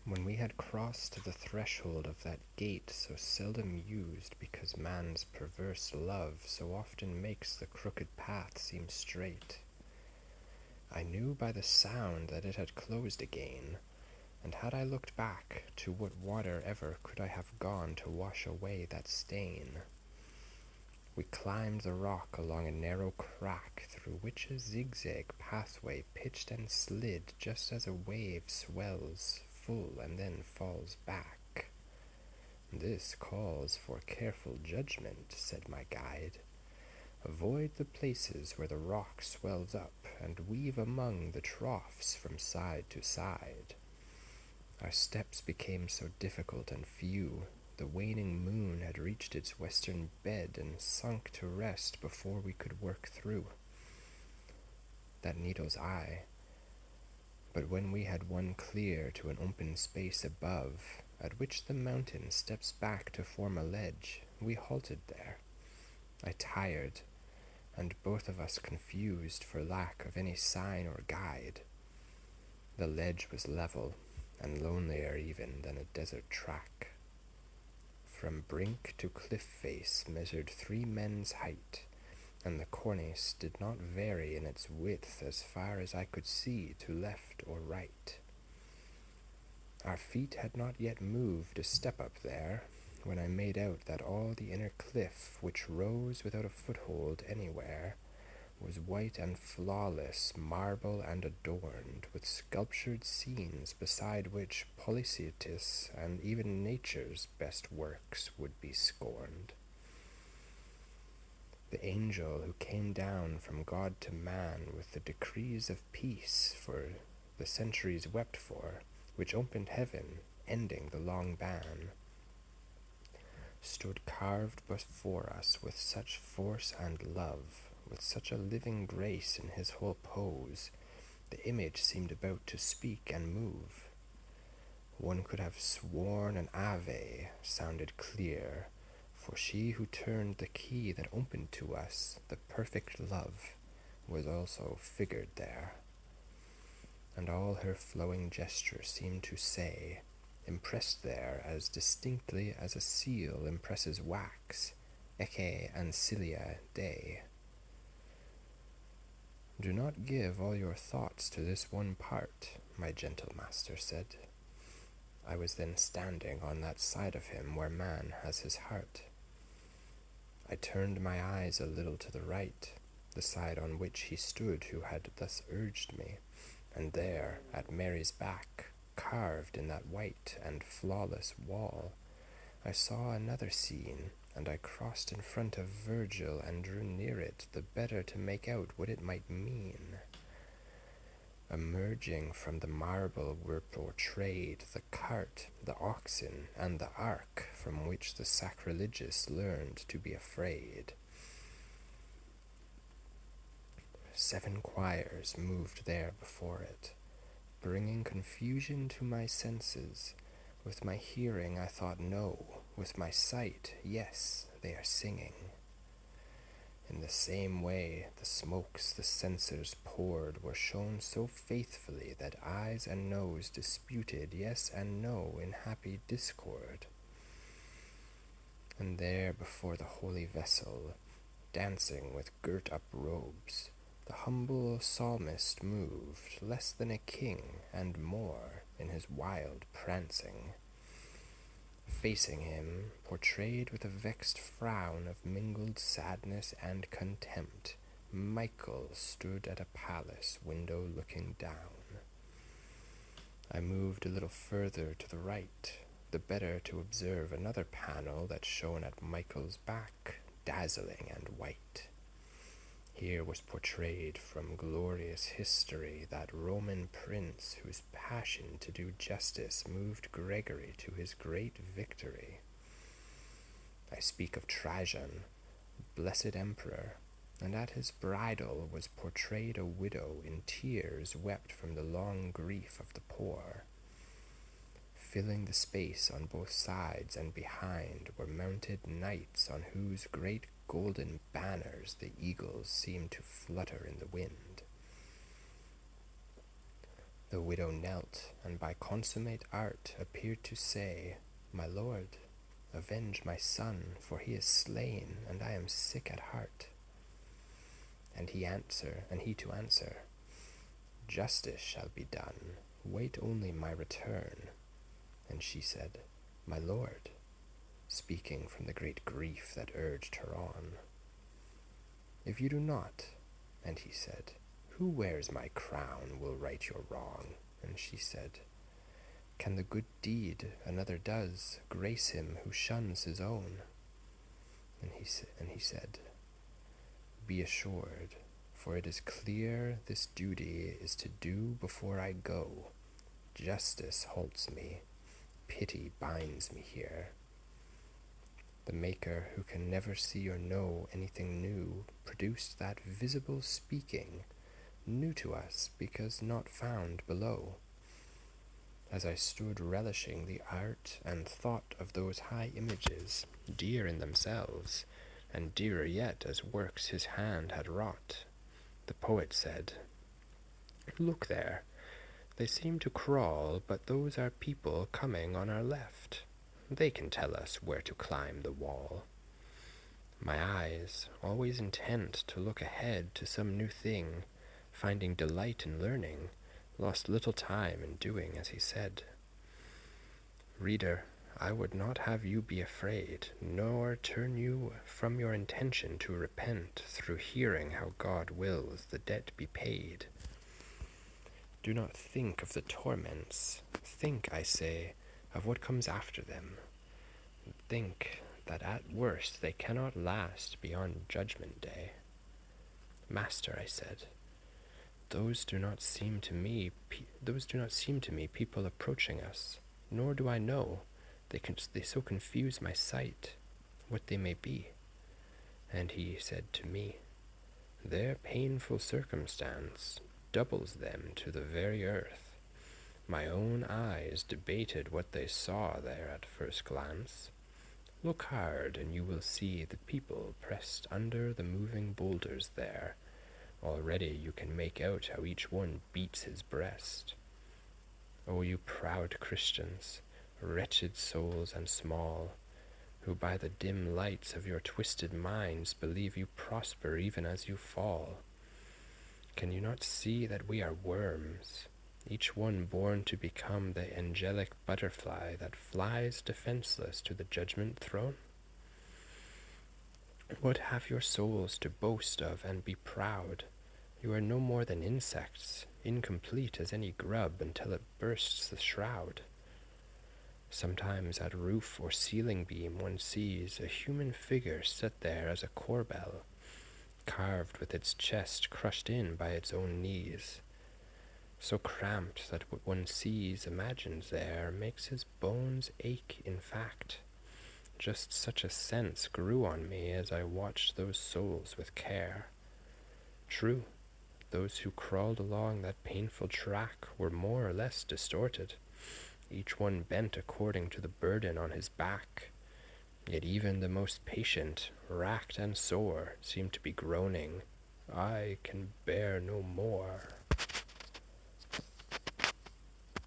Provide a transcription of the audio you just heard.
When we had crossed the threshold of that gate so seldom used because man's perverse love so often makes the crooked path seem straight, I knew by the sound that it had closed again, and had I looked back, to what water ever could I have gone to wash away that stain? We climbed the rock along a narrow crack through which a zigzag pathway pitched and slid just as a wave swells full and then falls back. "This calls for careful judgment," said my guide. "Avoid the places where the rock swells up, and weave among the troughs from side to side." Our steps became so difficult and few. The waning moon had reached its western bed and sunk to rest before we could work through that needle's eye. But when we had won clear to an open space above, at which the mountain steps back to form a ledge, we halted there. I tired, and both of us confused for lack of any sign or guide. The ledge was level, and lonelier even than a desert track. From brink to cliff face measured 3 men's height, and the cornice did not vary in its width as far as I could see to left or right. Our feet had not yet moved a step up there, when I made out that all the inner cliff, which rose without a foothold anywhere, was white and flawless, marble and adorned with sculptured scenes beside which Polyceitus and even nature's best works would be scorned. The angel who came down from God to man with the decrees of peace for the centuries wept for, which opened heaven, ending the long ban, stood carved before us with such force and love, with such a living grace in his whole pose, the image seemed about to speak and move. One could have sworn an Ave sounded clear, for she who turned the key that opened to us the perfect love was also figured there. And all her flowing gesture seemed to say, impressed there as distinctly as a seal impresses wax, Ecce ancilia Dei. "Do not give all your thoughts to this one part," my gentle master said. I was then standing on that side of him where man has his heart. I turned my eyes a little to the right, the side on which he stood who had thus urged me, and there, at Mary's back, carved in that white and flawless wall, I saw another scene, and I crossed in front of Virgil and drew near it the better to make out what it might mean. Emerging from the marble were portrayed the cart, the oxen, and the ark from which the sacrilegious learned to be afraid. 7 choirs moved there before it, bringing confusion to my senses. With my hearing I thought no, with my sight, yes, they are singing. In the same way, the smokes the censers poured were shown so faithfully that eyes and nose disputed yes and no in happy discord. And there before the holy vessel, dancing with girt-up robes, the humble psalmist moved, less than a king, and more, in his wild prancing. Facing him, portrayed with a vexed frown of mingled sadness and contempt, Michael stood at a palace window looking down. I moved a little further to the right, the better to observe another panel that shone at Michael's back, dazzling and white. Here was portrayed from glorious history that Roman prince whose passion to do justice moved Gregory to his great victory. I speak of Trajan, blessed emperor, and at his bridal was portrayed a widow in tears wept from the long grief of the poor. Filling the space on both sides and behind were mounted knights on whose great golden banners the eagles seemed to flutter in the wind. The widow knelt, and by consummate art appeared to say, My lord, avenge my son, for he is slain, and I am sick at heart. And he to answer, Justice shall be done, wait only my return. And she said, My lord, speaking from the great grief that urged her on, If you do not, and he said, Who wears my crown will right your wrong. And she said, Can the good deed another does grace him who shuns his own? And he said, Be assured, for it is clear this duty is to do before I go. Justice halts me, pity binds me here. The Maker, who can never see or know anything new, produced that visible speaking, new to us because not found below. As I stood relishing the art and thought of those high images, dear in themselves, and dearer yet as works his hand had wrought, the poet said, Look there, they seem to crawl, but those are people coming on our left. They can tell us where to climb the wall. My eyes, always intent to look ahead to some new thing, finding delight in learning, lost little time in doing as he said. Reader, I would not have you be afraid, nor turn you from your intention to repent through hearing how God wills the debt be paid. Do not think of the torments. Think, I say, of what comes after them. Think that at worst they cannot last beyond Judgment Day. Master, I said, those do not seem to me people approaching us, nor do I know. They so confuse my sight, what they may be. And he said to me, Their painful circumstance doubles them to the very earth. My own eyes debated what they saw there at first glance. Look hard, and you will see the people pressed under the moving boulders there. Already you can make out how each one beats his breast. O you proud Christians, wretched souls and small, who by the dim lights of your twisted minds believe you prosper even as you fall. Can you not see that we are worms, each one born to become the angelic butterfly that flies defenseless to the judgment throne? What have your souls to boast of and be proud? You are no more than insects, incomplete as any grub until it bursts the shroud. Sometimes at roof or ceiling beam one sees a human figure set there as a corbel, carved with its chest crushed in by its own knees, so cramped that what one sees imagines there makes his bones ache in fact. Just such a sense grew on me as I watched those souls with care. True, those who crawled along that painful track were more or less distorted, each one bent according to the burden on his back. Yet even the most patient, racked and sore, seemed to be groaning, I can bear no more.